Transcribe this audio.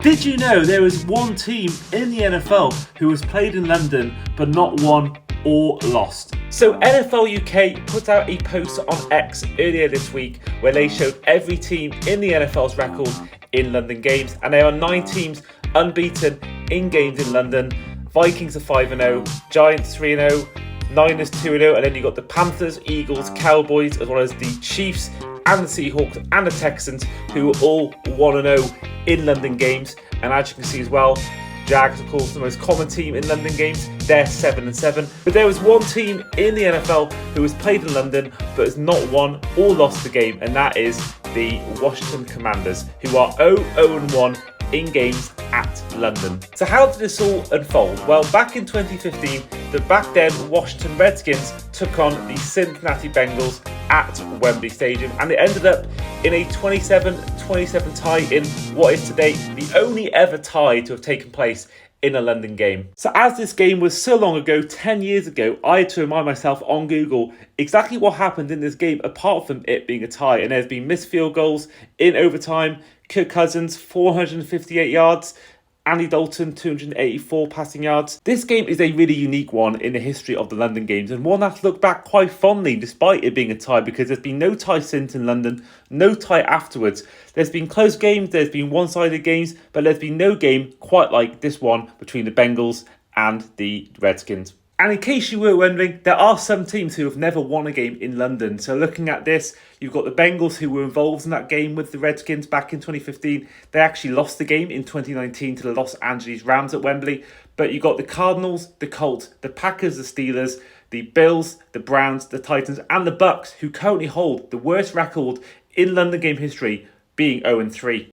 Did you know there is one team in the NFL who has played in London but not won or lost? So NFL UK put out a post on X earlier this week where they showed every team in the NFL's record in London games, and there are 9 teams unbeaten in games in London. Vikings are 5-0, Giants 3-0, Niners 2-0, and then you got the Panthers, Eagles, Cowboys, as well as the Chiefs and the Seahawks and the Texans, who are all 1-0 in London games. And as you can see as well, Jags, of course, the most common team in London games, they're 7-7. But there was one team in the NFL who has played in London but has not won or lost the game, and that is the Washington Commanders, who are 0-1 in games at London. So how did this all unfold? Well, back in 2015, the back then Washington Redskins took on the Cincinnati Bengals at Wembley Stadium, and it ended up in a 27-27 tie in what is today the only ever tie to have taken place in a London game. So as this game was so long ago, 10 years ago, I had to remind myself on Google exactly what happened in this game apart from it being a tie. And there's been missed field goals in overtime. Kirk Cousins, 458 yards. Andy Dalton, 284 passing yards. This game is a really unique one in the history of the London games, and one that's looked back quite fondly despite it being a tie, because there's been no tie since in London, no tie afterwards. There's been close games, there's been one-sided games, but there's been no game quite like this one between the Bengals and the Redskins. And in case you were wondering, there are some teams who have never won a game in London. So looking at this, you've got the Bengals, who were involved in that game with the Redskins back in 2015. They actually lost the game in 2019 to the Los Angeles Rams at Wembley. But you've got the Cardinals, the Colts, the Packers, the Steelers, the Bills, the Browns, the Titans, and the Bucks, who currently hold the worst record in London game history, being 0-3.